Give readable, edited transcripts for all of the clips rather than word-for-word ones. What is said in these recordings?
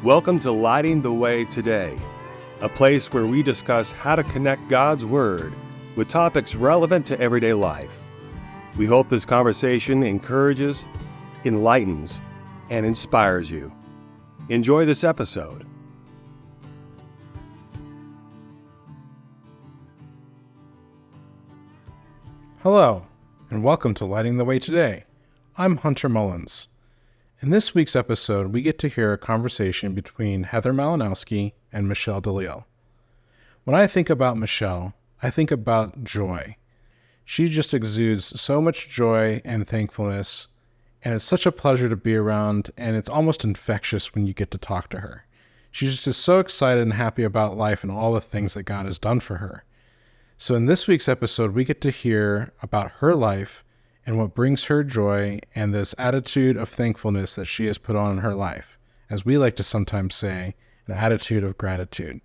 Welcome to Lighting the Way Today, a place where we discuss how to connect God's Word with topics relevant to everyday life. We hope this conversation encourages, enlightens, and inspires you. Enjoy this episode. Hello, and welcome to Lighting the Way Today. I'm Hunter Mullins. In this week's episode, we get to hear a conversation between Heather Malinowski and Michele DeLisle. When I think about Michele, I think about joy. She just exudes so much joy and thankfulness, and it's such a pleasure to be around, and it's almost infectious when you get to talk to her. She's just so excited and happy about life and all the things that God has done for her. So in this week's episode, we get to hear about her life and what brings her joy and this attitude of thankfulness that she has put on in her life. As we like to sometimes say, an attitude of gratitude.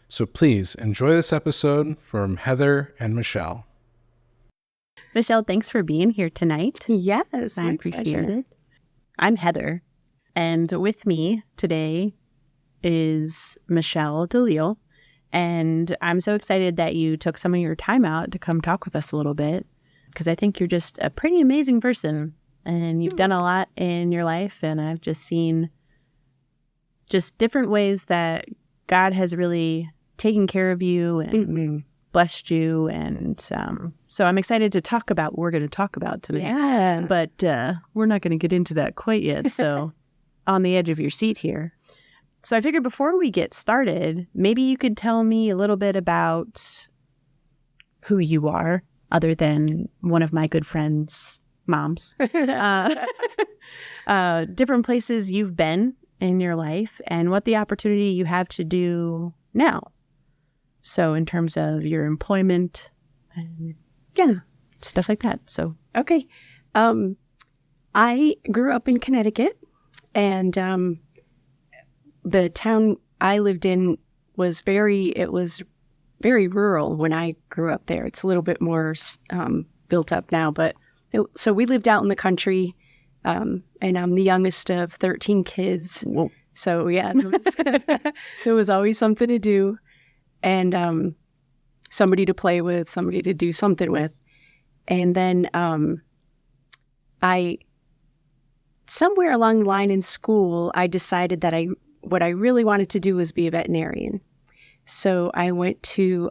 So please enjoy this episode from Heather and Michele. Michele, thanks for being here tonight. Yes, I appreciate it. I'm Heather, and with me today is Michele DeLisle. And I'm so excited that you took some of your time out to come talk with us a little bit, because I think you're just a pretty amazing person, and you've done a lot in your life, and I've just seen just different ways that God has really taken care of you and blessed you, and so I'm excited to talk about what we're going to talk about today. Yeah. But we're not going to get into that quite yet, so on the edge of your seat here. So I figured before we get started, maybe you could tell me a little bit about who you are, other than one of my good friends' moms. Different places you've been in your life and what the opportunity you have to do now. So in terms of your employment and stuff like that. So Okay. I grew up in Connecticut, and the town I lived in was very rural when I grew up there. It's a little bit more built up now, so we lived out in the country, and I'm the youngest of 13 kids. Whoa. So yeah, so it was always something to do, and somebody to play with, somebody to do something with. And then somewhere along the line in school, I decided that what I really wanted to do was be a veterinarian. So I went to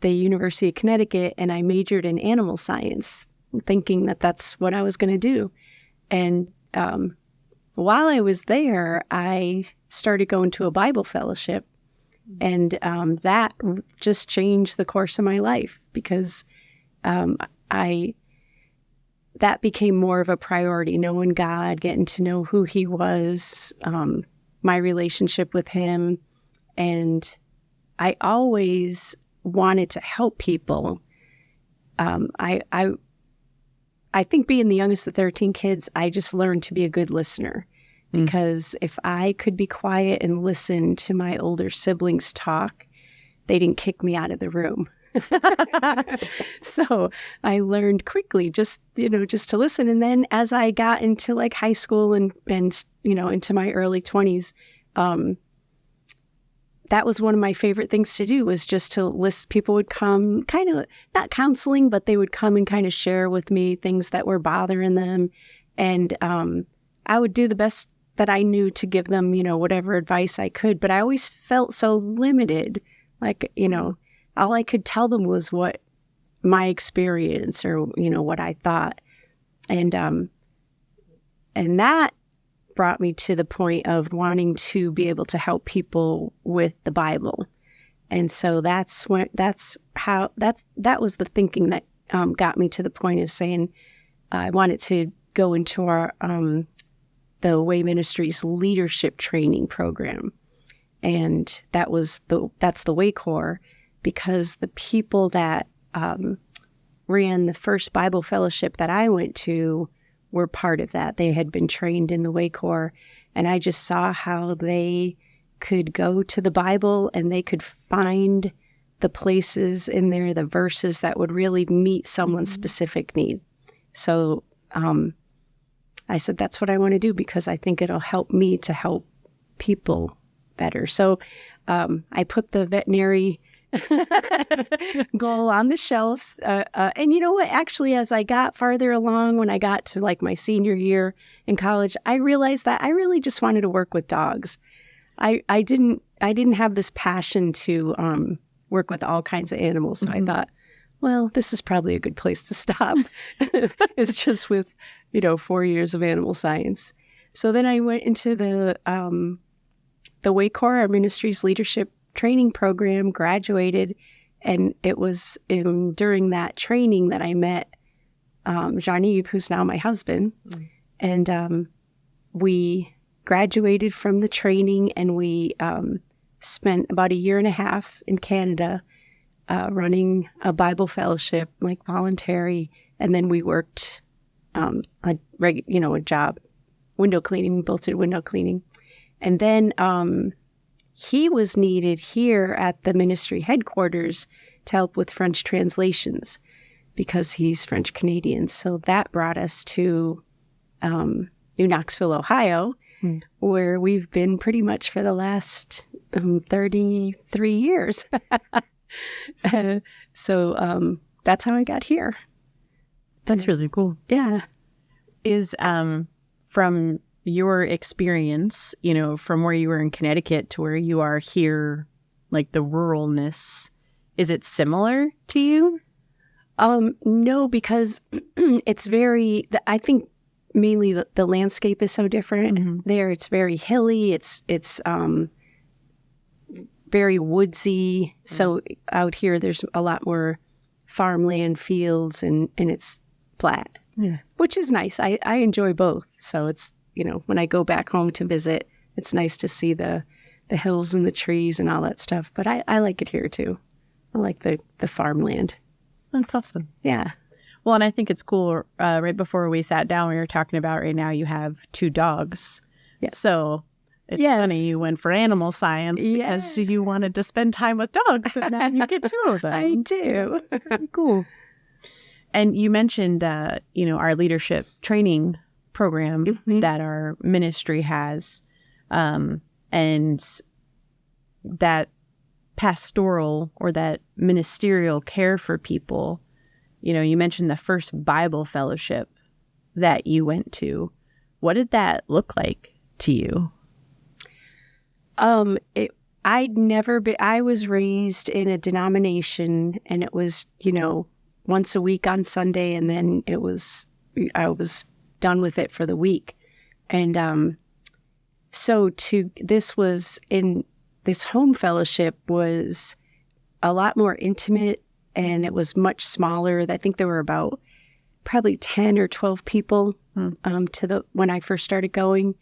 the University of Connecticut, and I majored in animal science, thinking that that's what I was going to do. And while I was there, I started going to a Bible fellowship, and that just changed the course of my life, because that became more of a priority, knowing God, getting to know who He was, my relationship with Him. And I always wanted to help people. I think being the youngest of 13 kids, I just learned to be a good listener. Because if I could be quiet and listen to my older siblings talk, they didn't kick me out of the room. So I learned quickly just to listen. And then as I got into like high school and into my early 20s, that was one of my favorite things to do, was just to listen. People would come, kind of not counseling, but they would come and kind of share with me things that were bothering them. And I would do the best that I knew to give them, whatever advice I could. But I always felt so limited. Like, all I could tell them was what my experience or, what I thought. And that brought me to the point of wanting to be able to help people with the Bible. And so that was the thinking that got me to the point of saying I wanted to go into our the Way Ministries leadership training program. And that's the Way Corps, because the people that ran the first Bible fellowship that I went to were part of that. They had been trained in the Way Corps, and I just saw how they could go to the Bible and they could find the places in there, the verses that would really meet someone's specific need. So I said, that's what I want to do, because I think it'll help me to help people better. So I put the veterinary goal on the shelves. And you know what? Actually, as I got farther along, when I got to like my senior year in college, I realized that I really just wanted to work with dogs. I didn't have this passion to work with all kinds of animals. So I thought, well, this is probably a good place to stop. It's just with, 4 years of animal science. So then I went into the WACOR, our ministry's leadership training program, graduated, and it was during that training that I met Jean-Yves, who's now my husband, and we graduated from the training, and we spent about a year and a half in Canada running a Bible fellowship, like voluntary, and then we worked a job, window cleaning, built-in window cleaning, and then he was needed here at the ministry headquarters to help with French translations because he's French Canadian. So that brought us to New Knoxville, Ohio, where we've been pretty much for the last 33 years. So that's how I got here. That's really cool. Yeah. Is from your experience, from where you were in Connecticut to where you are here, like the ruralness, is it similar to you? No, because it's I think mainly the landscape is so different. There, it's very hilly. It's very woodsy. So out here, there's a lot more farmland, fields, and it's flat, which is nice. I enjoy both. So it's, when I go back home to visit, it's nice to see the hills and the trees and all that stuff. But I like it here too. I like the farmland. That's awesome. Yeah. Well, and I think it's cool. Right before we sat down, we were talking about right now you have 2 dogs. Yeah. So it's funny you went for animal science because you wanted to spend time with dogs, and now you get 2 of them. I do. Very cool. And you mentioned, our leadership training program that our ministry has, and that pastoral or that ministerial care for people. You mentioned the first Bible fellowship that you went to. What did that look like to you? I was raised in a denomination, and it was, once a week on Sunday, and then I was done with it for the week. And this home fellowship was a lot more intimate, and it was much smaller. I think there were about probably 10 or 12 people when I first started going.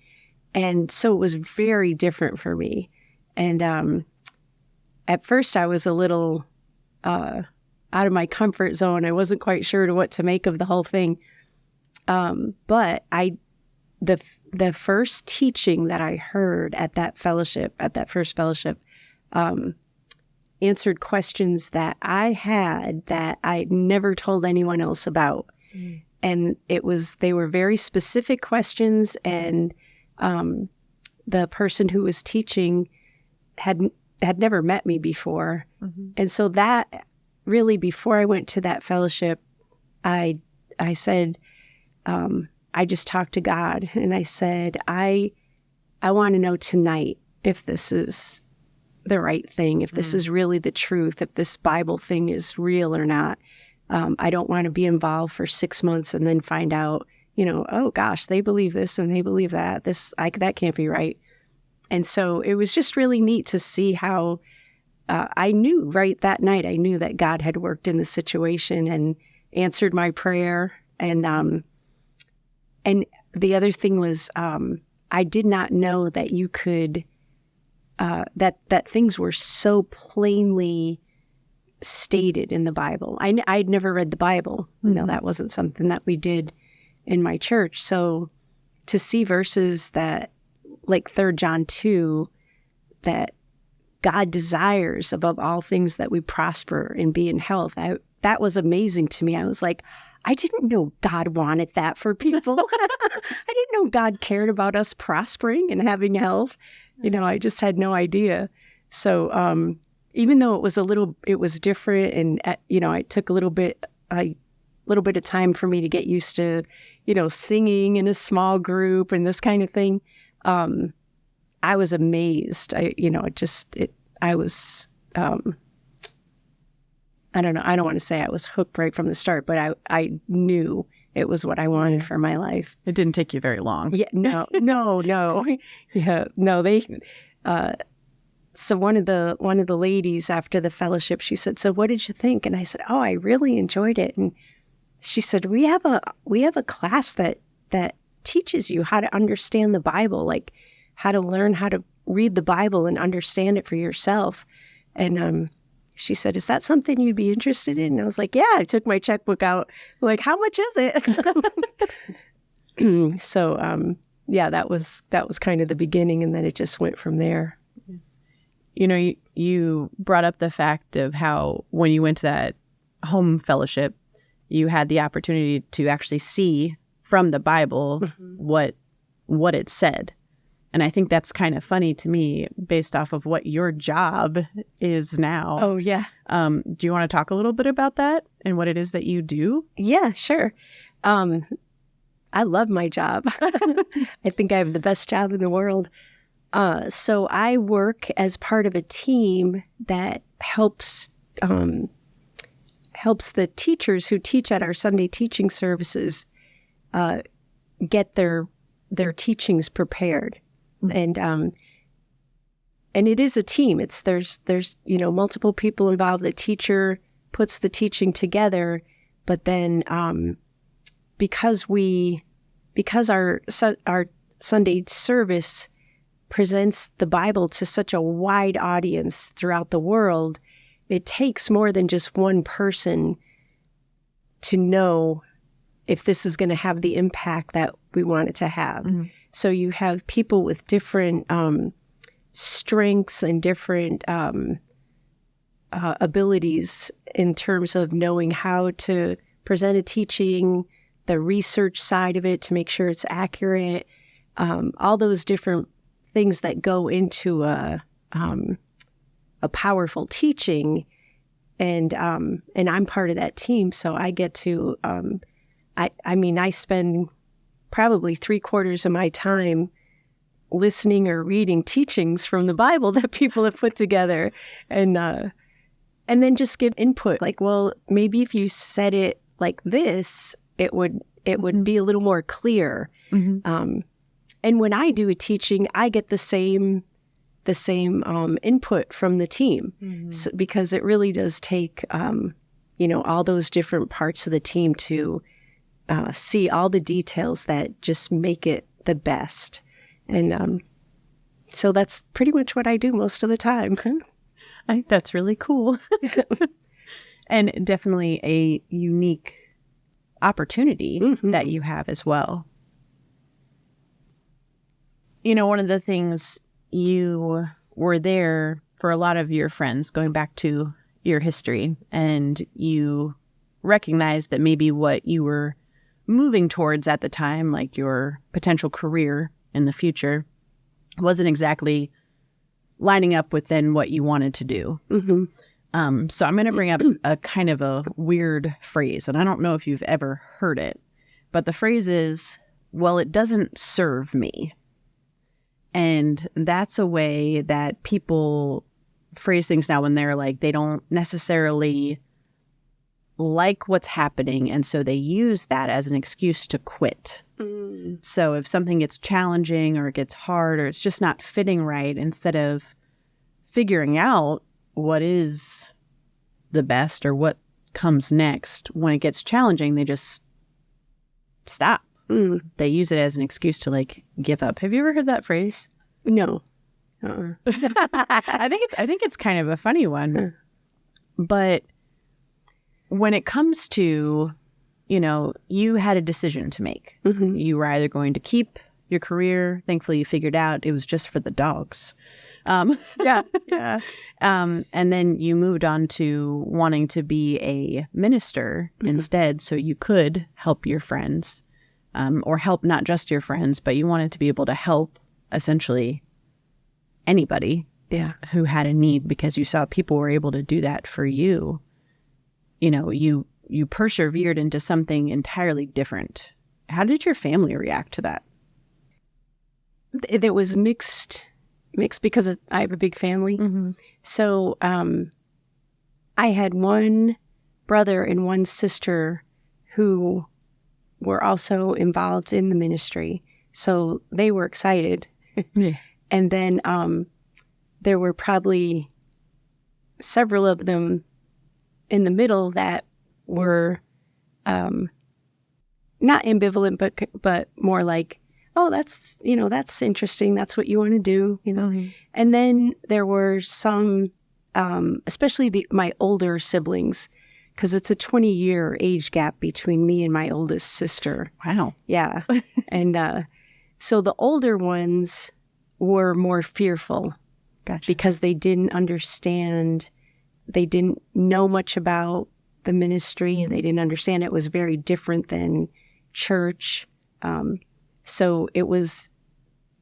And so it was very different for me. And at first I was a little out of my comfort zone. I wasn't quite sure what to make of the whole thing. But the first teaching that I heard at that first fellowship, answered questions that I had that I never told anyone else about. And they were very specific questions, and the person who was teaching had never met me before. And so that really, before I went to that fellowship, I said, I just talked to God, and I said, I want to know tonight if this is the right thing, if this is really the truth, if this Bible thing is real or not. I don't want to be involved for 6 months and then find out, oh gosh, they believe this and they believe that. That can't be right. And so it was just really neat to see how I knew right that night, I knew that God had worked in the situation and answered my prayer. And the other thing was, I did not know that you could, that things were so plainly stated in the Bible. I'd never read the Bible. That wasn't something that we did in my church. So to see verses that, like 3 John 2, that God desires above all things that we prosper and be in health, that was amazing to me. I was like, I didn't know God wanted that for people. I didn't know God cared about us prospering and having health. I just had no idea. So even though it was different, and it took a little bit of time for me to get used to, singing in a small group and this kind of thing. I was amazed. I was, I don't know. I don't want to say I was hooked right from the start, but I knew it was what I wanted for my life. It didn't take you very long. Yeah, no. Yeah, no, so one of the ladies after the fellowship, she said, "So what did you think?" And I said, "Oh, I really enjoyed it." And she said, we have a class that teaches you how to understand the Bible, like how to learn how to read the Bible and understand it for yourself. And she said, "Is that something you'd be interested in?" And I was like, "Yeah." I took my checkbook out, like, "How much is it?" So yeah, that was kind of the beginning, and then it just went from there. You brought up the fact of how when you went to that home fellowship, you had the opportunity to actually see from the Bible what it said. And I think that's kind of funny to me based off of what your job is now. Oh, yeah. Do you want to talk a little bit about that and what it is that you do? Yeah, sure. I love my job. I think I have the best job in the world. So I work as part of a team that helps the teachers who teach at our Sunday teaching services get their teachings prepared. And it is a team. There's multiple people involved. The teacher puts the teaching together, but then because our Sunday service presents the Bible to such a wide audience throughout the world, it takes more than just one person to know if this is going to have the impact that we want it to have. Mm-hmm. So you have people with different strengths and different abilities in terms of knowing how to present a teaching, the research side of it to make sure it's accurate, all those different things that go into a powerful teaching. And I'm part of that team, so I get to, I spend probably 3/4 of my time listening or reading teachings from the Bible that people have put together, and then just give input. Like, well, maybe if you said it like this, it would be a little more clear. Mm-hmm. And when I do a teaching, I get the same input from the team, mm-hmm. Because it really does take all those different parts of the team to see all the details that just make it the best. And so that's pretty much what I do most of the time. I think that's really cool. And definitely a unique opportunity mm-hmm. that you have as well. One of the things, you were there for a lot of your friends going back to your history, and you recognized that maybe what you were moving towards at the time, like your potential career in the future, wasn't exactly lining up with then what you wanted to do. Mm-hmm. So I'm going to bring up a kind of a weird phrase, and I don't know if you've ever heard it, but the phrase is, "Well, it doesn't serve me." And that's a way that people phrase things now when they're like, they don't necessarily like what's happening. And so they use that as an excuse to quit. Mm. So if something gets challenging or it gets hard or it's just not fitting right, instead of figuring out what is the best or what comes next, when it gets challenging, they just stop. Mm. They use it as an excuse to give up. Have you ever heard that phrase? No. I think it's kind of a funny one. But when it comes to, you had a decision to make. Mm-hmm. You were either going to keep your career. Thankfully, you figured out it was just for the dogs. Yeah. And then you moved on to wanting to be a minister mm-hmm. instead, so you could help your friends. Or help not just your friends, but you wanted to be able to help essentially anybody Yeah. who had a need because you saw people were able to do that for you. You persevered into something entirely different. How did your family react to that? It was mixed because I have a big family. Mm-hmm. So I had one brother and one sister who were also involved in the ministry. So they were excited. Yeah. And then there were probably several of them in the middle that were not ambivalent, but more like, oh, that's interesting. That's what you want to do, Mm-hmm. And then there were some, especially my older siblings, because it's a 20-year age gap between me and my oldest sister. Wow. Yeah. And so the older ones were more fearful. Gotcha. Because they didn't understand, they didn't know much about the ministry, and they didn't understand it was very different than church. So it was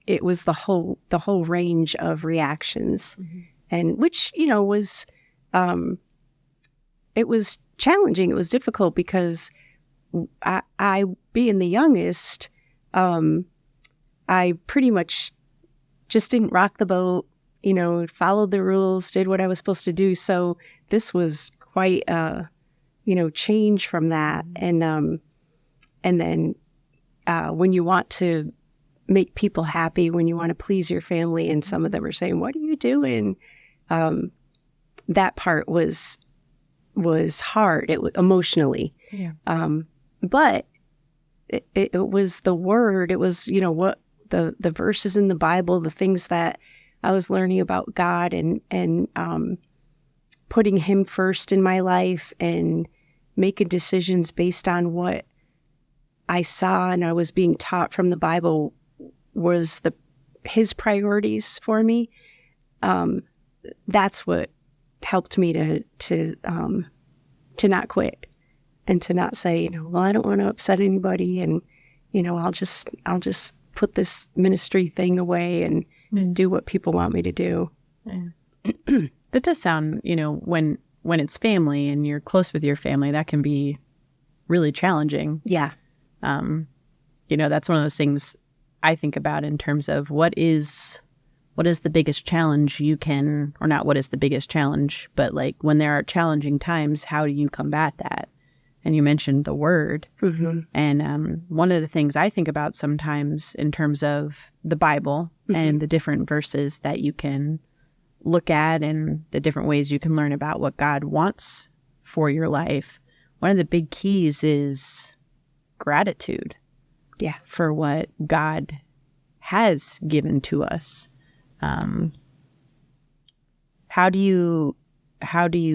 the whole range of reactions, Mm-hmm. and which was it was challenging. It was difficult because I being the youngest, I pretty much just didn't rock the boat. Followed the rules, did what I was supposed to do. So this was quite change from that. And then when you want to make people happy, when you want to please your family, and some of them are saying, "What are you doing?" That part was hard. Emotionally. Yeah. But it was the word. It was what the verses in the Bible, the things that I was learning about God, and putting Him first in my life, and making decisions based on what I saw and I was being taught from the Bible was His priorities for me. That's what helped me to not quit, and to not say, well, I don't want to upset anybody, and I'll just put this ministry thing away and do what people want me to do. Yeah. That does sound, when it's family and you're close with your family, that can be really challenging. Yeah. That's one of those things I think about in terms of what is the biggest challenge you can, or not what is the biggest challenge, but like when there are challenging times, how do you combat that? And you mentioned the word. Mm-hmm. And one of the things I think about sometimes in terms of the Bible, mm-hmm. and the different verses that you can look at and the different ways you can learn about what God wants for your life, one of the big keys is gratitude. Yeah. For what God has given to us. How do you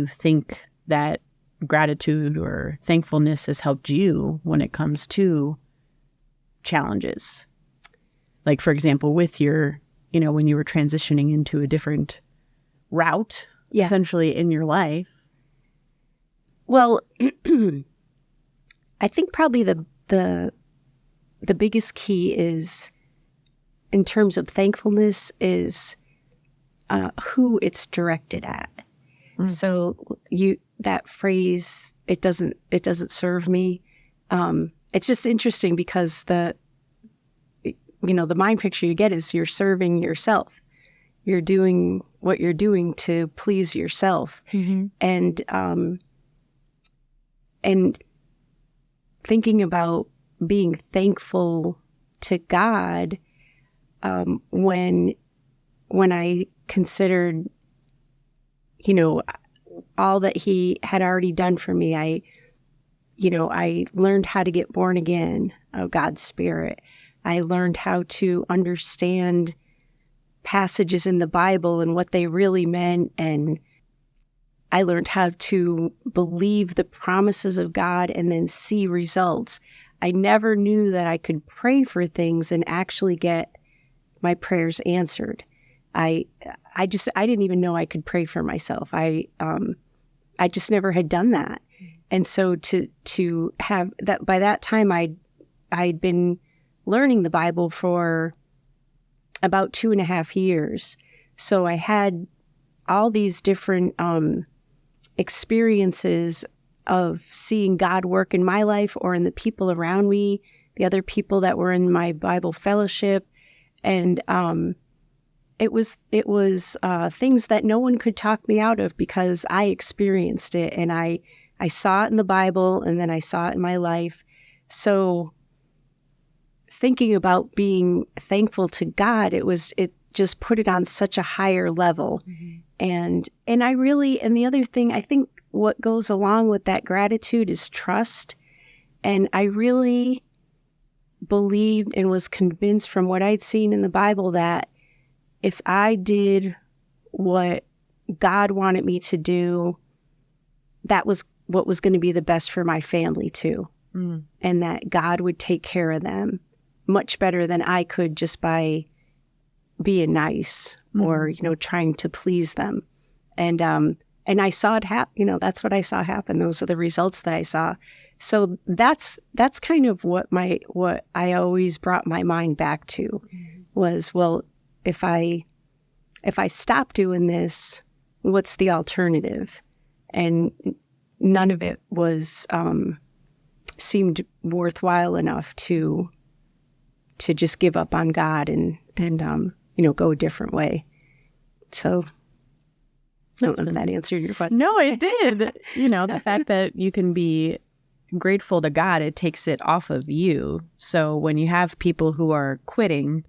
think that gratitude or thankfulness has helped you when it comes to challenges? Like, for example, with your, when you were transitioning into a different route, yeah. essentially in your life. Well, I think probably the biggest key is, in terms of thankfulness, is who it's directed at. Mm. So that phrase, it doesn't serve me. It's just interesting because the mind picture you get is you're serving yourself. You're doing what you're doing to please yourself. Mm-hmm. And thinking about being thankful to God, when I considered, all that He had already done for me, I learned how to get born again of God's Spirit. I learned how to understand passages in the Bible and what they really meant, and I learned how to believe the promises of God and then see results. I never knew that I could pray for things and actually get my prayers answered. I didn't even know I could pray for myself. I just never had done that. And so to have that, by that time I'd been learning the Bible for about 2.5 years. So I had all these different experiences of seeing God work in my life or in the people around me, the other people that were in my Bible fellowship. And it was things that no one could talk me out of because I experienced it, and I saw it in the Bible, and then I saw it in my life. So thinking about being thankful to God, it just put it on such a higher level. Mm-hmm. And the other thing, I think what goes along with that gratitude is trust. And I really believed and was convinced from what I'd seen in the Bible that if I did what God wanted me to do, that was what was going to be the best for my family too. Mm. And that God would take care of them much better than I could just by being nice or, trying to please them. And I saw it happen, that's what I saw happen. Those are the results that I saw. So that's kind of what I always brought my mind back to was, well, if I stop doing this, what's the alternative? And none of it was seemed worthwhile enough to just give up on God and go a different way. So I don't know if that answered your question. No, it did. The fact that you can be grateful to God, it takes it off of you. So when you have people who are quitting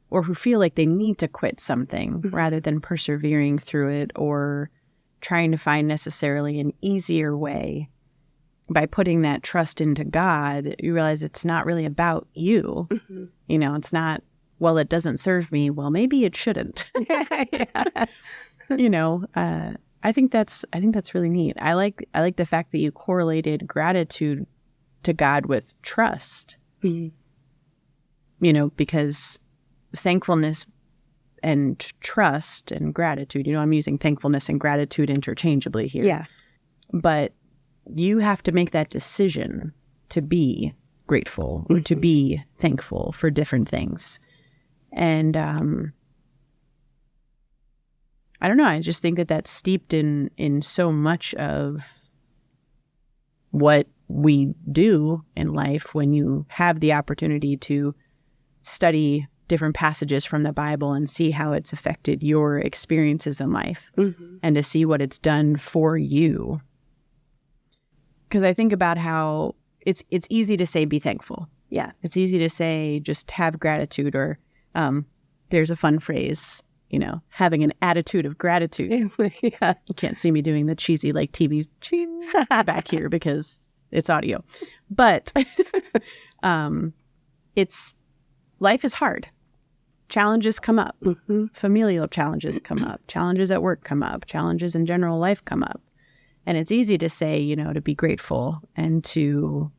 or who feel like they need to quit something rather than persevering through it or trying to find necessarily an easier way, by putting that trust into God, you realize it's not really about you. Mm-hmm. It's not, well, it doesn't serve me. Well, maybe it shouldn't. Yeah. I think that's really neat. I like the fact that you correlated gratitude to God with trust. Mm-hmm. Because thankfulness and trust and gratitude, I'm using thankfulness and gratitude interchangeably here. Yeah. But you have to make that decision to be grateful or to be thankful for different things. And I don't know. I just think that that's steeped in so much of what we do in life when you have the opportunity to study different passages from the Bible and see how it's affected your experiences in life and to see what it's done for you. Because I think about how it's easy to say be thankful. Yeah. It's easy to say just have gratitude, or there's a fun phrase, having an attitude of gratitude. Yeah. You can't see me doing the cheesy like TV back here because it's audio. But life is hard. Challenges come up. Mm-hmm. Familial challenges come up. Challenges at work come up. Challenges in general life come up. And it's easy to say, to be grateful and to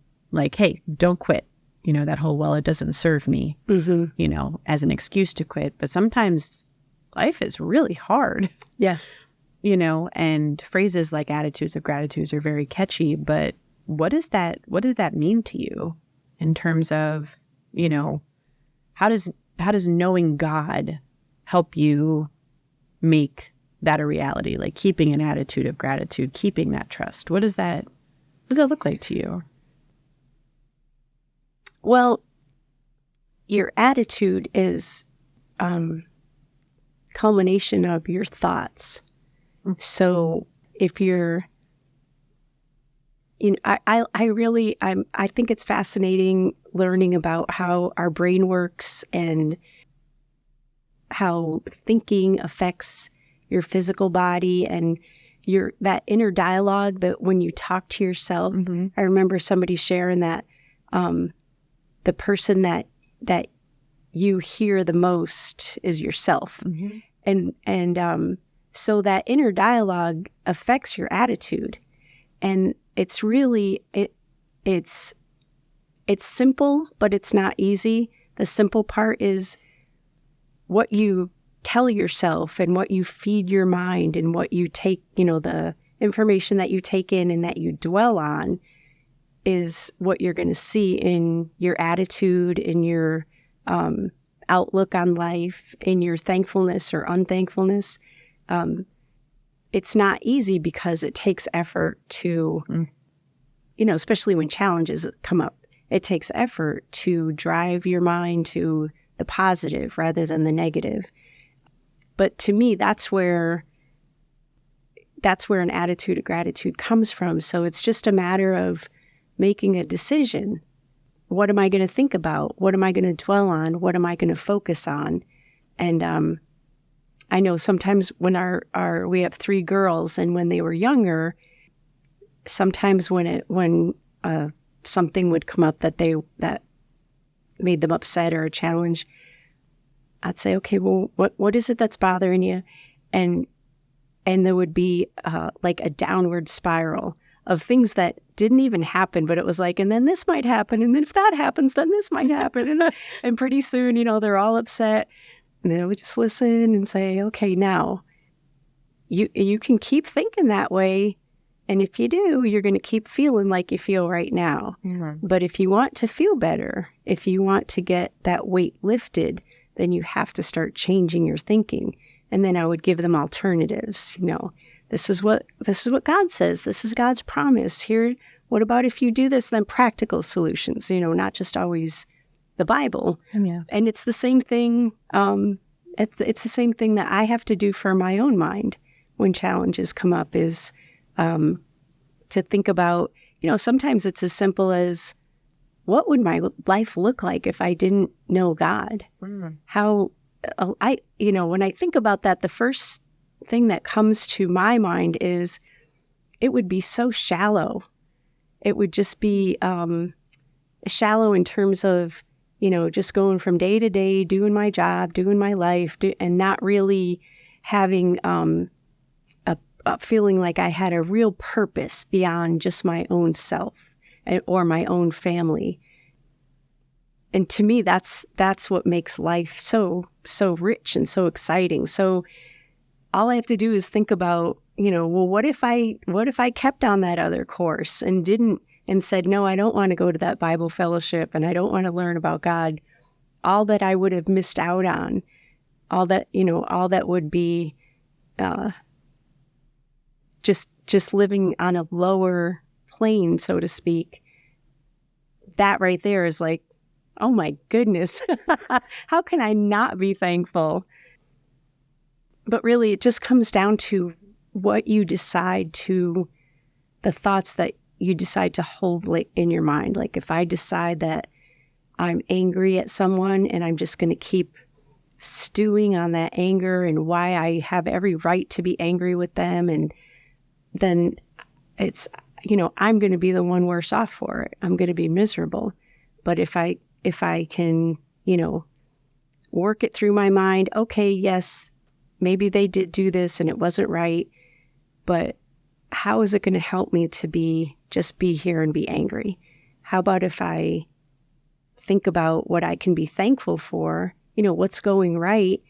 hey, don't quit. That whole, well, it doesn't serve me, as an excuse to quit. But sometimes life is really hard. Yeah. And phrases like attitudes of gratitude are very catchy. But what does that mean to you in terms of, how does knowing God help you make that a reality? Like keeping an attitude of gratitude, keeping that trust. What does that look like to you? Well, your attitude is culmination of your thoughts. So if you're, I think it's fascinating learning about how our brain works and how thinking affects your physical body and that inner dialogue that when you talk to yourself. Mm-hmm. I remember somebody sharing that the person that you hear the most is yourself. Mm-hmm. And so that inner dialogue affects your attitude. And it's really, it's simple, but it's not easy. The simple part is what you tell yourself and what you feed your mind and what you take, the information that you take in and that you dwell on is what you're going to see in your attitude, in your outlook on life, in your thankfulness or unthankfulness. It's not easy because it takes effort to, especially when challenges come up, it takes effort to drive your mind to the positive rather than the negative. But to me, that's where an attitude of gratitude comes from. So it's just a matter of making a decision. What am I going to think about? What am I going to dwell on? What am I going to focus on? And I know sometimes when we have 3 girls, and when they were younger, sometimes when something would come up that made them upset or a challenge, I'd say, okay, well, what is it that's bothering you? And there would be like a downward spiral of things that didn't even happen, but it was like, and then this might happen, and then if that happens, then this might happen, and pretty soon, they're all upset. And then we just listen and say, okay, now you can keep thinking that way. And if you do, you're going to keep feeling like you feel right now. Mm-hmm. But if you want to feel better, if you want to get that weight lifted, then you have to start changing your thinking. And then I would give them alternatives. This is what God says. This is God's promise. Here, what about if you do this? Then practical solutions, not just always the Bible. Yeah. And it's the same thing. It's the same thing that I have to do for my own mind when challenges come up, is to think about, sometimes it's as simple as, what would my life look like if I didn't know God? Mm. How when I think about that, the first thing that comes to my mind is it would be so shallow. It would just be shallow in terms of, just going from day to day, doing my job, doing my life, and not really having a feeling like I had a real purpose beyond just my own self or my own family. And to me, that's what makes life so rich and so exciting. So all I have to do is think about, well, what if I kept on that other course and said, no, I don't want to go to that Bible fellowship, and I don't want to learn about God. All that I would have missed out on, all that would be just living on a lower plane, so to speak. That right there is like, oh my goodness, how can I not be thankful? But really, it just comes down to what you decide to, the thoughts that you decide to hold in your mind. Like if I decide that I'm angry at someone and I'm just going to keep stewing on that anger and why I have every right to be angry with them, and then it's, I'm going to be the one worse off for it. I'm going to be miserable. But if I can, work it through my mind, okay, yes, maybe they did do this and it wasn't right, but how is it going to help me to just be here and be angry? How about if I think about what I can be thankful for, what's going right,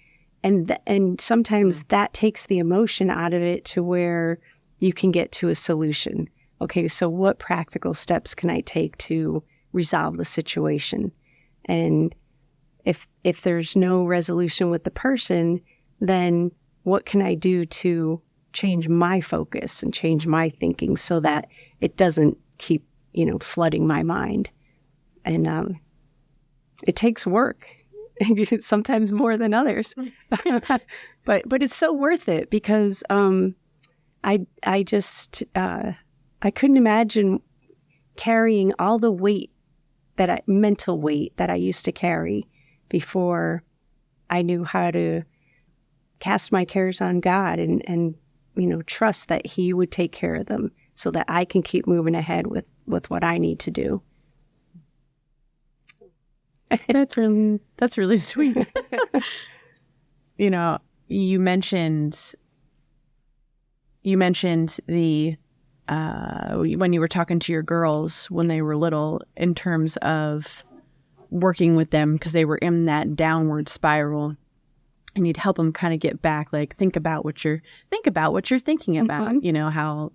and sometimes that takes the emotion out of it to where you can get to a solution. Okay, so what practical steps can I take to resolve the situation? And if there's no resolution with the person, then what can I do to change my focus and change my thinking so that it doesn't keep, flooding my mind? And it takes work, sometimes more than others, but it's so worth it, because I couldn't imagine carrying all the weight, mental weight that I used to carry before I knew how to cast my cares on God and trust that He would take care of them so that I can keep moving ahead with what I need to do. That's really sweet. You mentioned the when you were talking to your girls when they were little, in terms of working with them because they were in that downward spiral, and you'd help them kind of get back, like think about what you're thinking about. Mm-hmm. How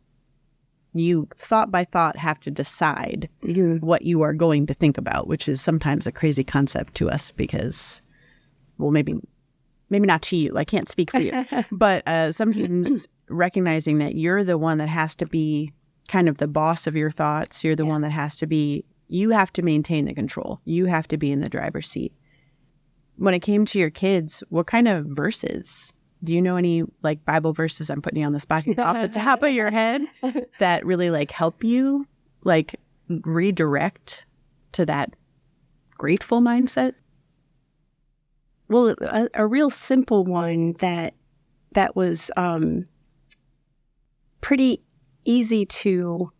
you thought by thought have to decide what you are going to think about, which is sometimes a crazy concept to us because well, maybe not to you. I can't speak for you. But sometimes recognizing that you're the one that has to be kind of the boss of your thoughts. You're the one that has to be, you have to maintain the control. You have to be in the driver's seat. When it came to your kids, what kind of verses? Do you know any like Bible verses? I'm putting you on the spot here, off the top of your head that really like help you like redirect to that grateful mindset? Well, a real simple one that was pretty easy to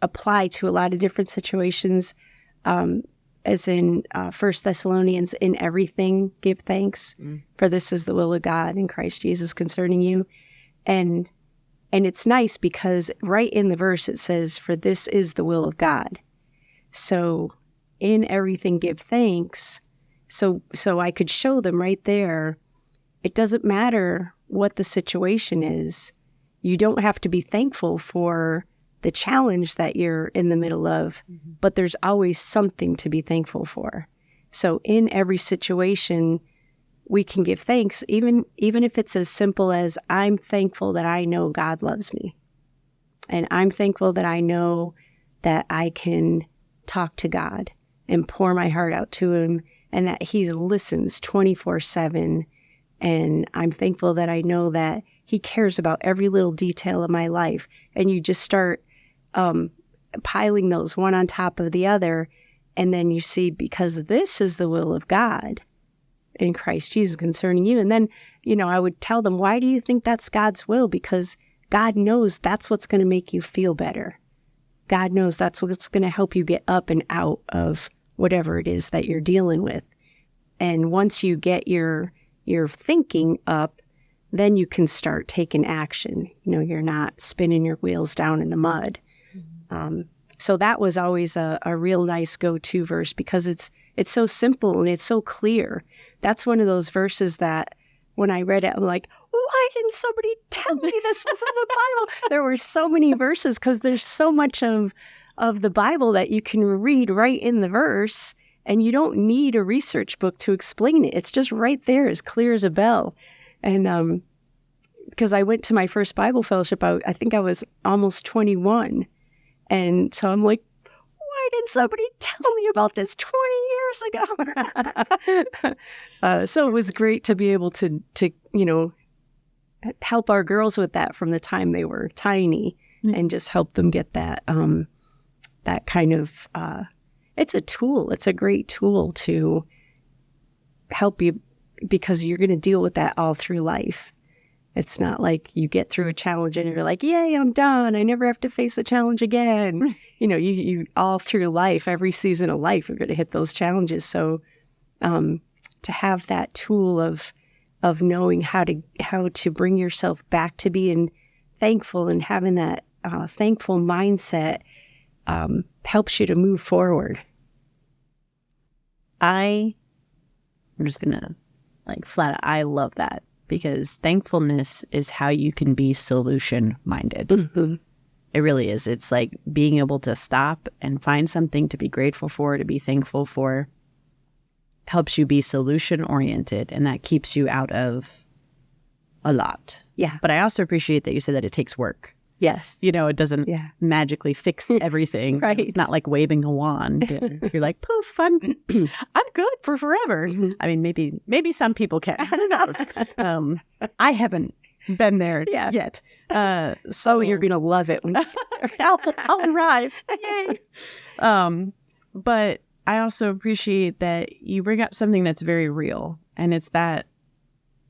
apply to a lot of different situations, as in 1 Thessalonians, in everything give thanks, for this is the will of God in Christ Jesus concerning you. And it's nice because right in the verse it says, for this is the will of God. So in everything give thanks. So I could show them right there, it doesn't matter what the situation is. You don't have to be thankful for the challenge that you're in the middle of, but there's always something to be thankful for. So in every situation, we can give thanks, even if it's as simple as, I'm thankful that I know God loves me. And I'm thankful that I know that I can talk to God and pour my heart out to him, and that he listens 24/7. And I'm thankful that I know that he cares about every little detail of my life. And you just start piling those one on top of the other. And then you see, because this is the will of God in Christ Jesus concerning you. And then, I would tell them, why do you think that's God's will? Because God knows that's what's going to make you feel better. God knows that's what's going to help you get up and out of whatever it is that you're dealing with. And once you get your thinking up, then you can start taking action. You're not spinning your wheels down in the mud. So that was always a real nice go-to verse, because it's so simple and it's so clear. That's one of those verses that when I read it, I'm like, why didn't somebody tell me this was in the Bible? There were so many verses, because there's so much of the Bible that you can read right in the verse, and you don't need a research book to explain it. It's just right there, as clear as a bell. And because I went to my first Bible fellowship, I think I was almost 21. And so I'm like, why didn't somebody tell me about this 20 years ago? So it was great to be able to help our girls with that from the time they were tiny, and just help them get that that kind of, it's a tool. It's a great tool to help you, because you're going to deal with that all through life. It's not like you get through a challenge and you're like, yay, I'm done. I never have to face a challenge again. You all through life, every season of life, you're going to hit those challenges. So to have that tool of knowing how to bring yourself back to being thankful, and having that thankful mindset helps you to move forward. I'm just going to flat out, I love that. Because thankfulness is how you can be solution-minded. Mm-hmm. It really is. It's like being able to stop and find something to be grateful for, to be thankful for, helps you be solution-oriented, and that keeps you out of a lot. Yeah. But I also appreciate that you said that it takes work. Yes. It doesn't magically fix everything. Right. It's not like waving a wand. You're like, poof, I'm good for forever. Mm-hmm. I mean, maybe some people can. Who knows? I haven't been there yet. So you're going to love it when I'll arrive. Yay. But I also appreciate that you bring up something that's very real. And it's that,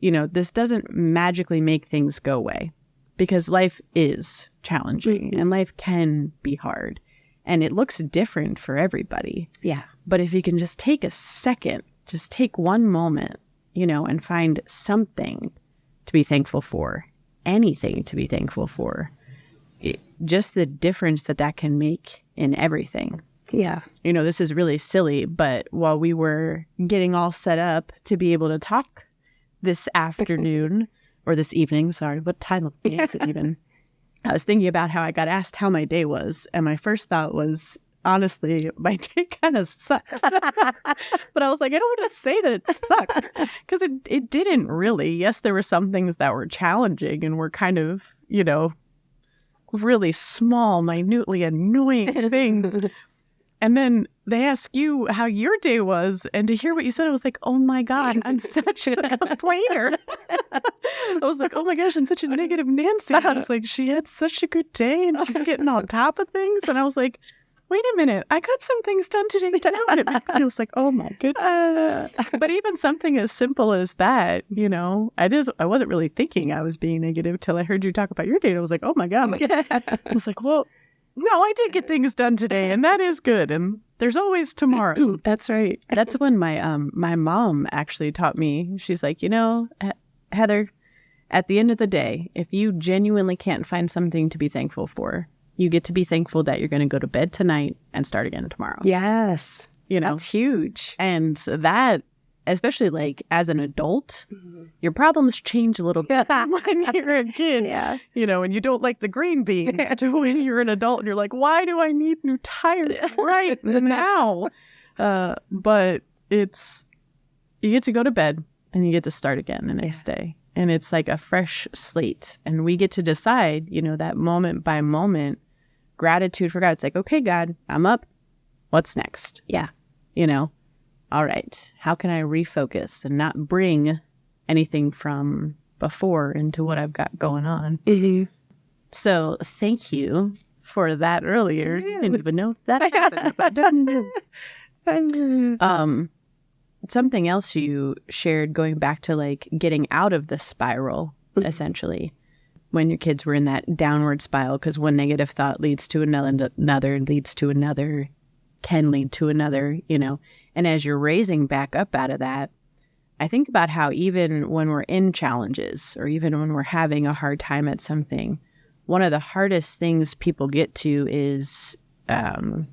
this doesn't magically make things go away. Because life is challenging, and life can be hard, and it looks different for everybody. Yeah. But if you can just take a second, just take one moment, and find something to be thankful for, anything to be thankful for, just the difference that can make in everything. Yeah. This is really silly, but while we were getting all set up to be able to talk this afternoon, or this evening, sorry, what time of day is it even? I was thinking about how I got asked how my day was, and my first thought was, honestly, my day kind of sucked. But I was like, I don't want to say that it sucked because it didn't really. Yes, there were some things that were challenging and were kind of, really small, minutely annoying things. And then they ask you how your day was, and to hear what you said, I was like, oh my God, I'm such a complainer. I was like, oh my gosh, I'm such a negative Nancy. I was like, she had such a good day and she's getting on top of things. And I was like, wait a minute, I got some things done today too. And I was like, oh my goodness. But even something as simple as that, I wasn't really thinking I was being negative till I heard you talk about your day. And I was like, oh my God. I was like, well, no, I did get things done today, and that is good. And there's always tomorrow. That's right. That's when my mom actually taught me. She's like, Heather, at the end of the day, if you genuinely can't find something to be thankful for, you get to be thankful that you're going to go to bed tonight and start again tomorrow. Yes. That's huge. And that, especially like as an adult, your problems change a little bit when you're a kid. Yeah. And you don't like the green beans to when you're an adult and you're like, why do I need new tires right now? But you get to go to bed and you get to start again the next day. And it's like a fresh slate. And we get to decide, that moment by moment, gratitude for God. It's like, okay, God, I'm up. What's next? Yeah. All right, how can I refocus and not bring anything from before into what I've got going on? Mm-hmm. So thank you for that earlier. You didn't even know that happened. Something else you shared going back to like getting out of the spiral, essentially, when your kids were in that downward spiral, because one negative thought leads to another, leads to another, can lead to another, And as you're raising back up out of that, I think about how even when we're in challenges or even when we're having a hard time at something, one of the hardest things people get to is when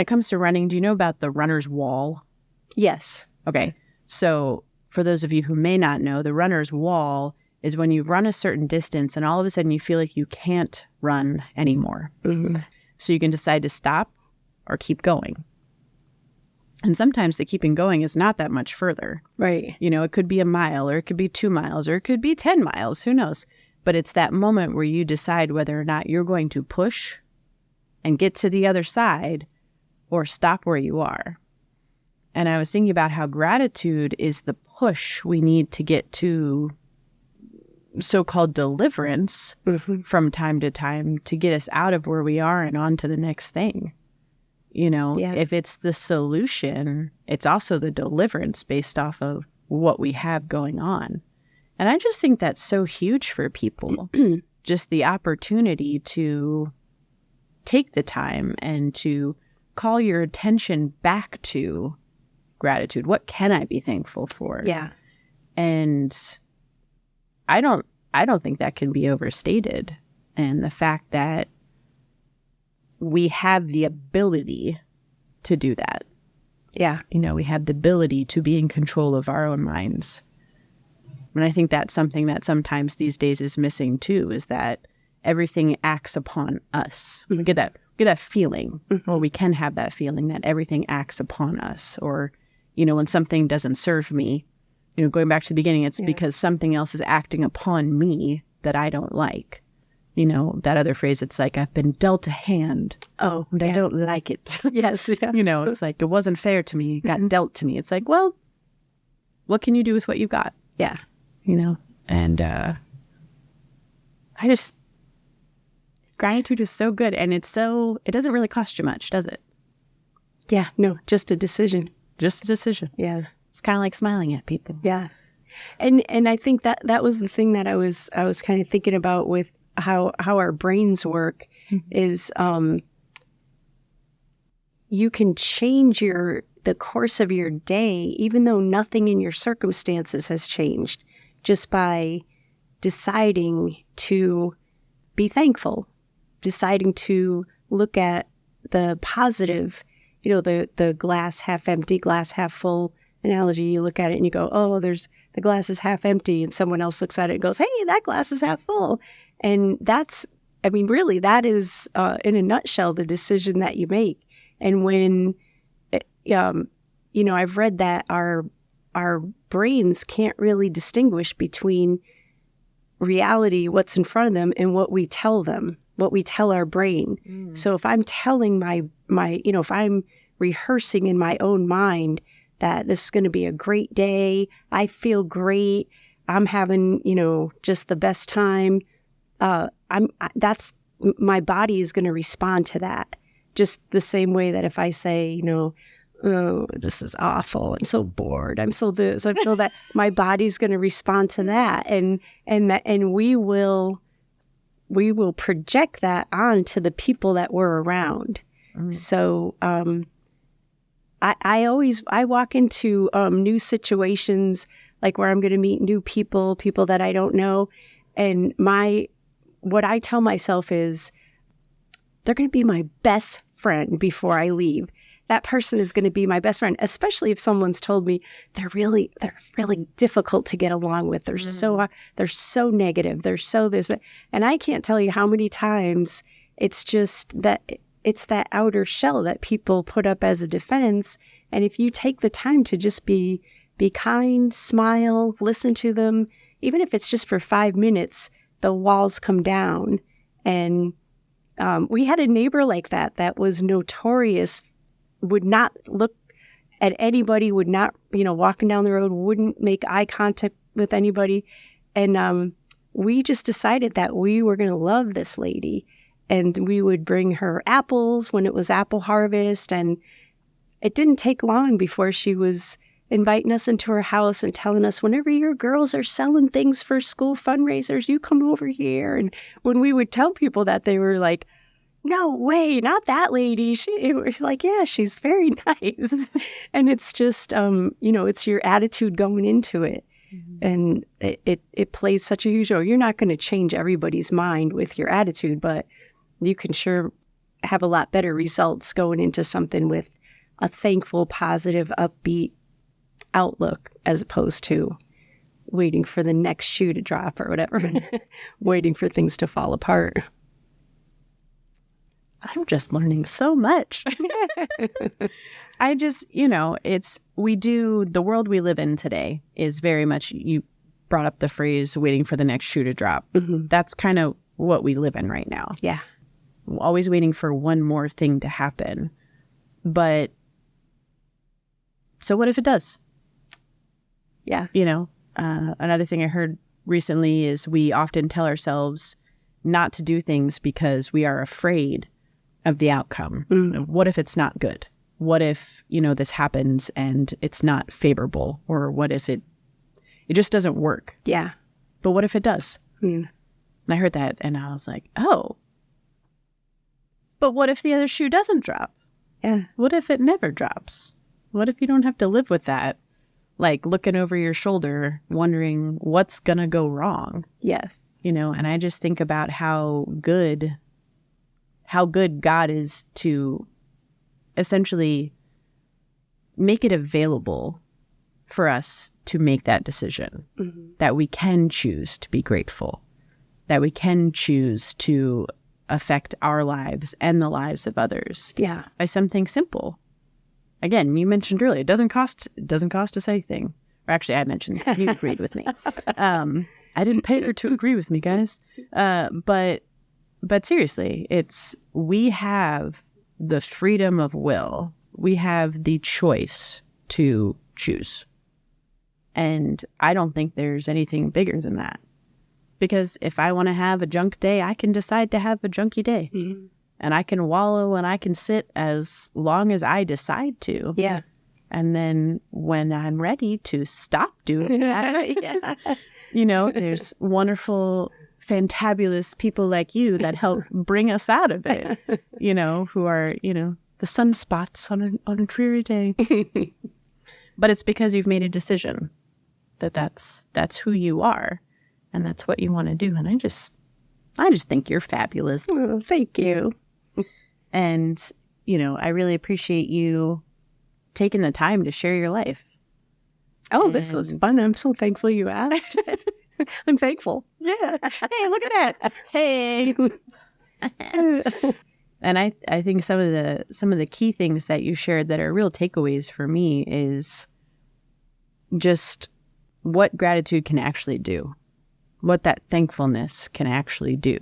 it comes to running, do you know about the runner's wall? Yes. Okay. So for those of you who may not know, the runner's wall is when you run a certain distance and all of a sudden you feel like you can't run anymore. Mm-hmm. So you can decide to stop or keep going. And sometimes the keeping going is not that much further. Right. It could be a mile or it could be 2 miles or it could be 10 miles. Who knows? But it's that moment where you decide whether or not you're going to push and get to the other side or stop where you are. And I was thinking about how gratitude is the push we need to get to so-called deliverance from time to time to get us out of where we are and on to the next thing. If it's the solution, it's also the deliverance based off of what we have going on. And I just think that's so huge for people. Just the opportunity to take the time and to call your attention back to gratitude. What can I be thankful for? Yeah. And I don't think that can be overstated. And the fact that we have the ability to do that. Yeah. We have the ability to be in control of our own minds. And I think that's something that sometimes these days is missing too, is that everything acts upon us. We get that feeling, or we can have that feeling that everything acts upon us. Or, when something doesn't serve me, going back to the beginning, it's because something else is acting upon me that I don't like. That other phrase, it's like, I've been dealt a hand. Oh, and I don't like it. Yes. Yeah. It's like, it wasn't fair to me. It got dealt to me. It's like, well, what can you do with what you got? Yeah. And gratitude is so good. And it doesn't really cost you much, does it? Yeah. No, just a decision. Just a decision. Yeah. It's kind of like smiling at people. Yeah. And I think that was the thing that I was kind of thinking about with how our brains work is you can change the course of your day, even though nothing in your circumstances has changed, just by deciding to be thankful, deciding to look at the positive, the glass half empty, glass half full analogy. You look at it and you go, oh, the glass is half empty, and someone else looks at it and goes, hey, that glass is half full. And that's I mean, really, that is, in a nutshell, the decision that you make. And when, I've read that our brains can't really distinguish between reality, what's in front of them, and what we tell them, what we tell our brain. So if I'm telling if I'm rehearsing in my own mind that this is going to be a great day, I feel great, I'm having, just the best time, my body is going to respond to that. Just the same way that if I say, oh, this is awful, I'm so bored, I'm so this, I feel that, my body's going to respond to that, and we will project that onto the people that we're around. So I walk into new situations, like where I'm going to meet new people that I don't know, and what I tell myself is, they're going to be my best friend before I leave. That person is going to be my best friend, especially if someone's told me they're really difficult to get along with. They're so negative. They're so this, and I can't tell you how many times it's just that it's that outer shell that people put up as a defense. And if you take the time to just be kind, smile, listen to them, even if it's just for 5 minutes, the walls come down. And we had a neighbor like that was notorious, would not look at anybody, would not, walking down the road, wouldn't make eye contact with anybody. And we just decided that we were going to love this lady. And we would bring her apples when it was apple harvest. And it didn't take long before she was inviting us into her house and telling us, whenever your girls are selling things for school fundraisers, you come over here. And when we would tell people that, they were like, no way, not that lady. She was like, yeah, she's very nice. And it's just, it's your attitude going into it. And it plays such a huge role. You're not going to change everybody's mind with your attitude, but you can sure have a lot better results going into something with a thankful, positive, upbeat outlook, as opposed to waiting for the next shoe to drop or whatever, waiting for things to fall apart. I'm just learning so much. I just, the world we live in today is very much, you brought up the phrase, waiting for the next shoe to drop. That's kind of what we live in right now. Yeah. Always waiting for one more thing to happen. But so what if it does? Yeah. Another thing I heard recently is we often tell ourselves not to do things because we are afraid of the outcome. What if it's not good? What if, this happens and it's not favorable? Or what if it just doesn't work? Yeah. But what if it does? And I heard that and I was like, oh, but what if the other shoe doesn't drop? Yeah. What if it never drops? What if you don't have to live with that? Like looking over your shoulder, wondering what's going to go wrong. Yes. And I just think about how good God is to essentially make it available for us to make that decision, that we can choose to be grateful, that we can choose to affect our lives and the lives of others by something simple. Again, you mentioned earlier, it doesn't cost us anything. Or actually, I mentioned you agreed with me. I didn't pay her to agree with me, guys. But seriously, we have the freedom of will. We have the choice to choose. And I don't think there's anything bigger than that. Because if I want to have a junk day, I can decide to have a junky day. And I can wallow and I can sit as long as I decide to. Yeah. And then when I'm ready to stop doing that, there's wonderful, fantabulous people like you that help bring us out of it, who are, the sunspots on a dreary day. But it's because you've made a decision that's who you are and that's what you want to do. And I just think you're fabulous. Oh, thank you. And, I really appreciate you taking the time to share your life. Oh, this was fun. I'm so thankful you asked. I'm thankful. Yeah. Hey, look at that. Hey. And I think some of the key things that you shared that are real takeaways for me is just what gratitude can actually do, what that thankfulness can actually do,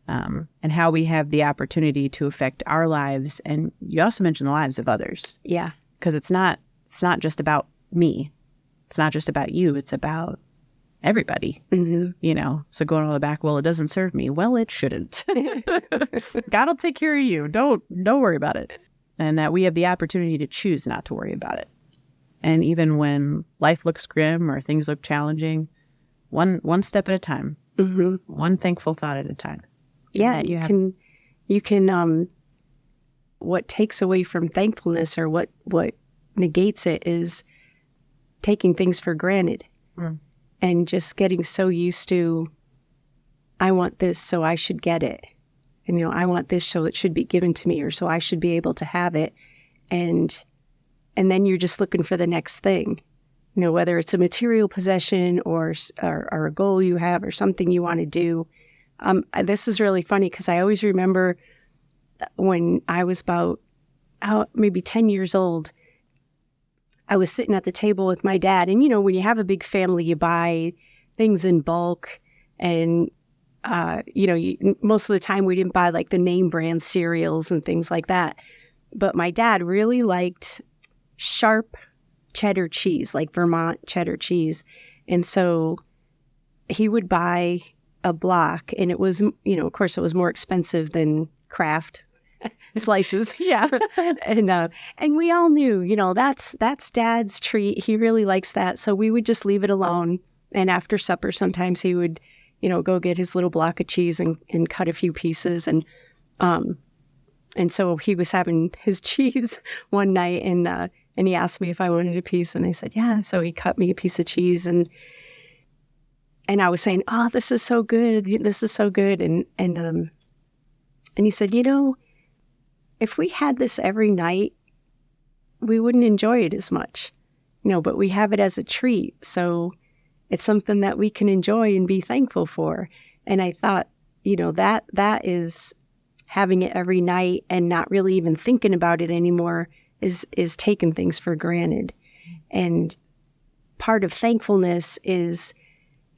and how we have the opportunity to affect our lives. And you also mentioned the lives of others. Yeah. Because it's not just about me. It's not just about you. It's about everybody, so going on the back, well, it doesn't serve me. Well, it shouldn't. God will take care of you. Don't worry about it. And that we have the opportunity to choose not to worry about it. And even when life looks grim or things look challenging, one step at a time, one thankful thought at a time. Yeah, you can. What takes away from thankfulness, or what negates it, is taking things for granted. And just getting so used to, I want this, so I should get it. And, I want this, so it should be given to me, or so I should be able to have it. And then you're just looking for the next thing, whether it's a material possession or a goal you have or something you want to do. This is really funny because I always remember when I was about maybe 10 years old, I was sitting at the table with my dad. And, when you have a big family, you buy things in bulk. And, most of the time we didn't buy like the name brand cereals and things like that. But my dad really liked sharp cheddar cheese, like Vermont cheddar cheese. And so he would buy a block, and it was, of course, it was more expensive than Kraft slices. Yeah. And we all knew, that's Dad's treat. He really likes that. So we would just leave it alone. And after supper, sometimes he would, go get his little block of cheese and cut a few pieces. And so he was having his cheese one night, and he asked me if I wanted a piece, and I said, yeah. So he cut me a piece of cheese, and I was saying, oh, this is so good. This is so good. And he said, if we had this every night, we wouldn't enjoy it as much, but we have it as a treat. So it's something that we can enjoy and be thankful for. And I thought, that is having it every night and not really even thinking about it anymore is taking things for granted. And part of thankfulness is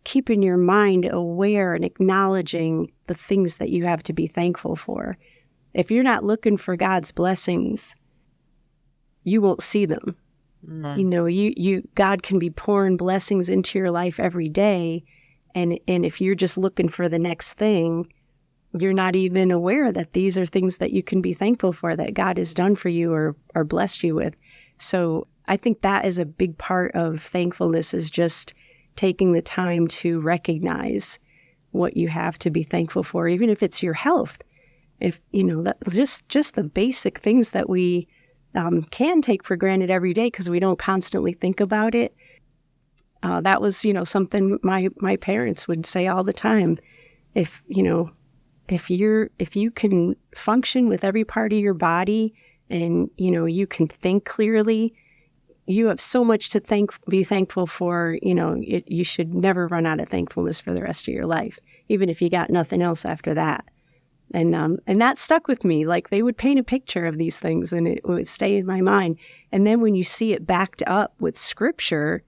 keeping your mind aware and acknowledging the things that you have to be thankful for. If you're not looking for God's blessings, you won't see them. God can be pouring blessings into your life every day. And if you're just looking for the next thing, you're not even aware that these are things that you can be thankful for, that God has done for you or blessed you with. So I think that is a big part of thankfulness, is just taking the time to recognize what you have to be thankful for, even if it's your health. If, that just the basic things that we can take for granted every day because we don't constantly think about it. That was, something my parents would say all the time. If you can function with every part of your body and, you can think clearly, you have so much to be thankful for. You should never run out of thankfulness for the rest of your life, even if you got nothing else after that. And that stuck with me. Like, they would paint a picture of these things and it would stay in my mind. And then when you see it backed up with scripture,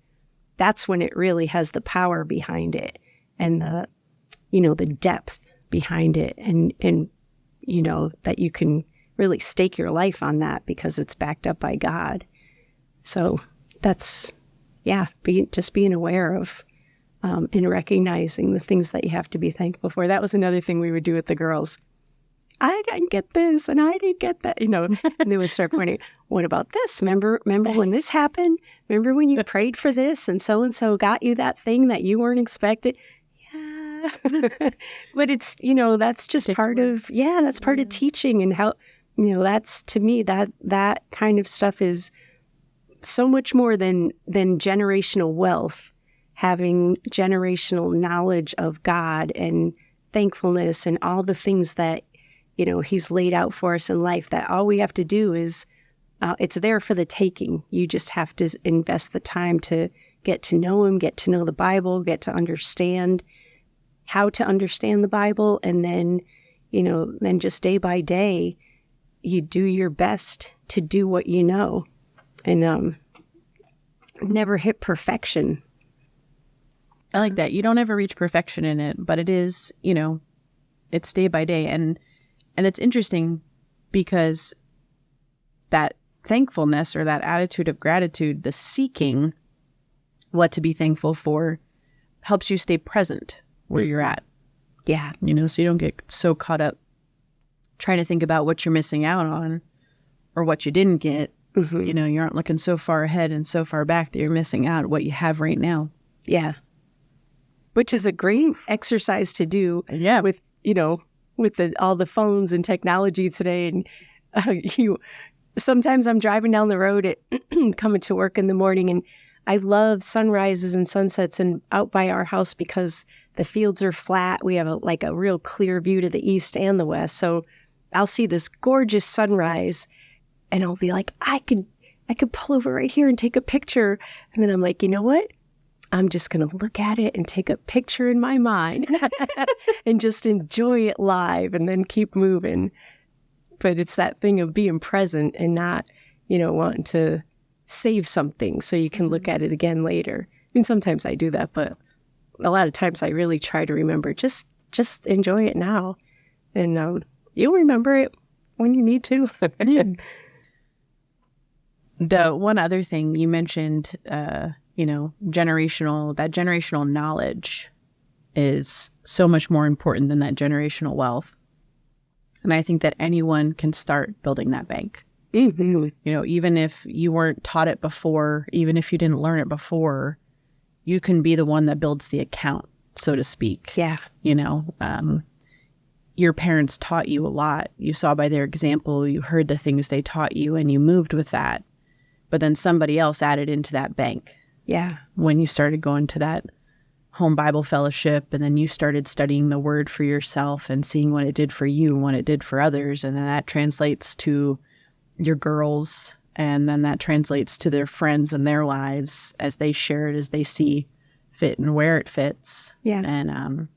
that's when it really has the power behind it and the depth behind it. And that you can really stake your life on that because it's backed up by God. So that's, being aware of and recognizing the things that you have to be thankful for. That was another thing we would do with the girls. I didn't get this and I didn't get that, and they would start pointing, what about this? Remember when this happened? Remember when you prayed for this and so got you that thing that you weren't expecting? Yeah. But it's, that's just part of teaching, and how, that's, to me, that kind of stuff is so much more than generational wealth. Having generational knowledge of God and thankfulness and all the things that, He's laid out for us in life, that all we have to do is, it's there for the taking. You just have to invest the time to get to know Him, get to know the Bible, get to understand how to understand the Bible, and then, then just day by day, you do your best to do what you know, and never hit perfection. I like that. You don't ever reach perfection in it, but it is, it's day by day. And it's interesting because that thankfulness or that attitude of gratitude, the seeking what to be thankful for, helps you stay present where you're at. Yeah. So you don't get so caught up trying to think about what you're missing out on or what you didn't get. Mm-hmm. You aren't looking so far ahead and so far back that you're missing out what you have right now. Yeah. Which is a great exercise to do. Yeah. With all the phones and technology today. And sometimes I'm driving down the road coming to work in the morning, and I love sunrises and sunsets and out by our house because the fields are flat. We have a real clear view to the east and the west. So I'll see this gorgeous sunrise and I'll be like, I could pull over right here and take a picture. And then I'm like, you know what? I'm just going to look at it and take a picture in my mind and just enjoy it live and then keep moving. But it's that thing of being present and not, wanting to save something so you can look at it again later. I mean, sometimes I do that, but a lot of times I really try to remember, just enjoy it now. And you'll remember it when you need to. The one other thing you mentioned, generational knowledge is so much more important than that generational wealth. And I think that anyone can start building that bank. Mm-hmm. Even if you weren't taught it before, even if you didn't learn it before, you can be the one that builds the account, so to speak. Yeah. Your parents taught you a lot. You saw by their example, you heard the things they taught you, and you moved with that. But then somebody else added into that bank. Yeah. When you started going to that home Bible fellowship, and then you started studying the word for yourself and seeing what it did for you and what it did for others. And then that translates to your girls, and then that translates to their friends and their lives as they share it, as they see fit and where it fits. Yeah. And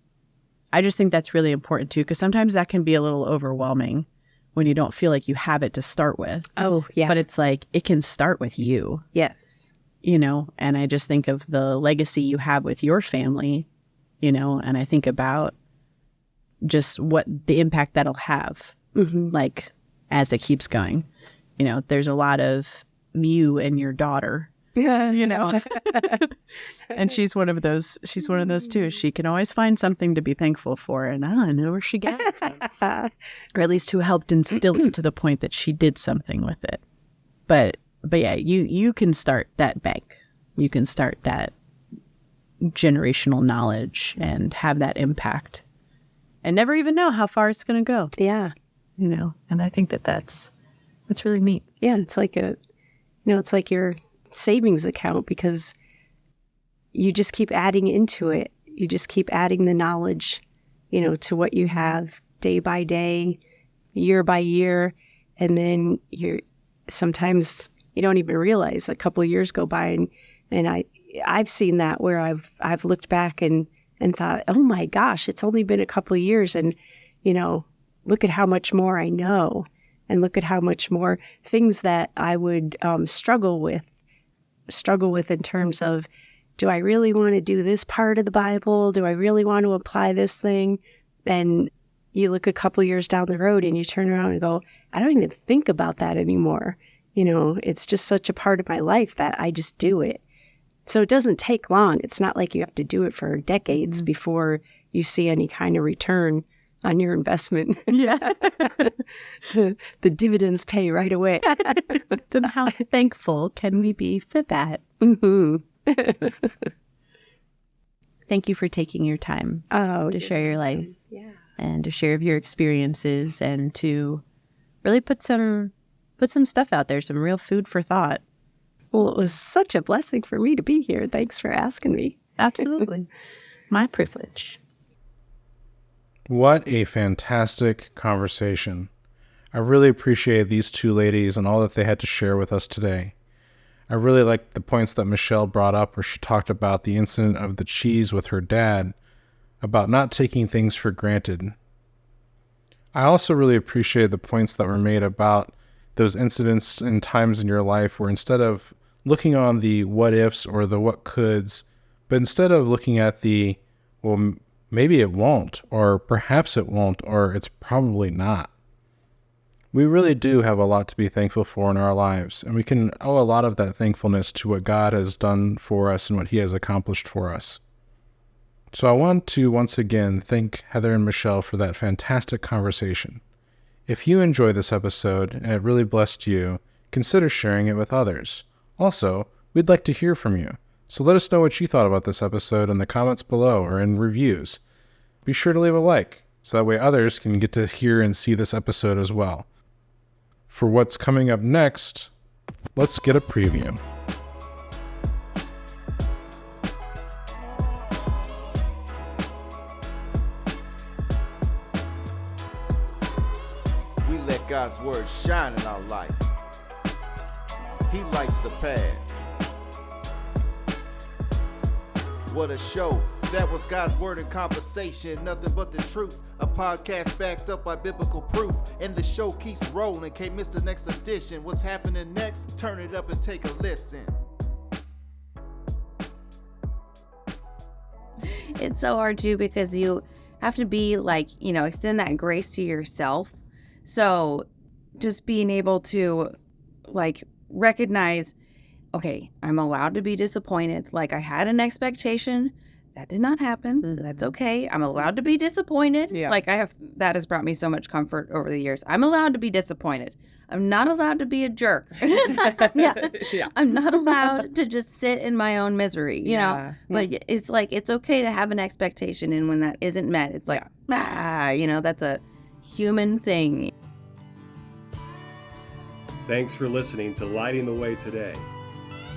I just think that's really important too, because sometimes that can be a little overwhelming when you don't feel like you have it to start with. Oh, yeah. But it's like, it can start with you. Yes. And I just think of the legacy you have with your family, and I think about just what the impact that'll have, like, as it keeps going. There's a lot of you and your daughter, and she's one of those too. She can always find something to be thankful for, and I don't know where she got it from. Or at least who helped instill it to the point that she did something with it. But yeah, you can start that bank. You can start that generational knowledge and have that impact and never even know how far it's going to go. Yeah. And I think that's really neat. Yeah. It's like it's like your savings account, because you just keep adding into it. You just keep adding the knowledge, to what you have day by day, year by year. And then sometimes you don't even realize a couple of years go by, and I've seen that where I've looked back and thought, oh my gosh, it's only been a couple of years, and look at how much more I know, and look at how much more things that I would struggle with in terms of, do I really want to do this part of the Bible? Do I really want to apply this thing? And you look a couple of years down the road and you turn around and go, I don't even think about that anymore. It's just such a part of my life that I just do it. So it doesn't take long. It's not like you have to do it for decades before you see any kind of return on your investment. Yeah. The dividends pay right away. Then how thankful can we be for that? Mm-hmm. Thank you for taking your time to share your life. Yeah. And to share your experiences, and to really put some stuff out there, some real food for thought. Well, it was such a blessing for me to be here. Thanks for asking me. Absolutely. My privilege. What a fantastic conversation. I really appreciate these two ladies and all that they had to share with us today. I really liked the points that Michele brought up, where she talked about the incident of the cheese with her dad, about not taking things for granted. I also really appreciate the points that were made about those incidents and times in your life where instead of looking on the what ifs or the what coulds, but instead of looking at the, well, maybe it won't, or perhaps it won't, or it's probably not. We really do have a lot to be thankful for in our lives, and we can owe a lot of that thankfulness to what God has done for us and what He has accomplished for us. So I want to once again thank Heather and Michele for that fantastic conversation. If you enjoyed this episode and it really blessed you, consider sharing it with others. Also, we'd like to hear from you, so let us know what you thought about this episode in the comments below or in reviews. Be sure to leave a like, so that way others can get to hear and see this episode as well. For what's coming up next, let's get a preview. We let God's word shine in our life. He lights the path. What a show. That was God's word in conversation, nothing but the truth. A podcast backed up by biblical proof. And the show keeps rolling, can't miss the next edition. What's happening next? Turn it up and take a listen. It's so hard too because you have to be extend that grace to yourself. So just being able to recognize, okay, I'm allowed to be disappointed. I had an expectation. That did not happen. Mm-hmm. That's okay. I'm allowed to be disappointed. Yeah. That has brought me so much comfort over the years. I'm allowed to be disappointed. I'm not allowed to be a jerk. Yes. Yeah. I'm not allowed to just sit in my own misery, you know? But it's it's okay to have an expectation. And when that isn't met, it's that's a human thing. Thanks for listening to Lighting the Way today.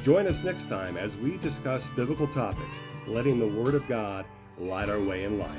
Join us next time as we discuss biblical topics, letting the Word of God light our way in life.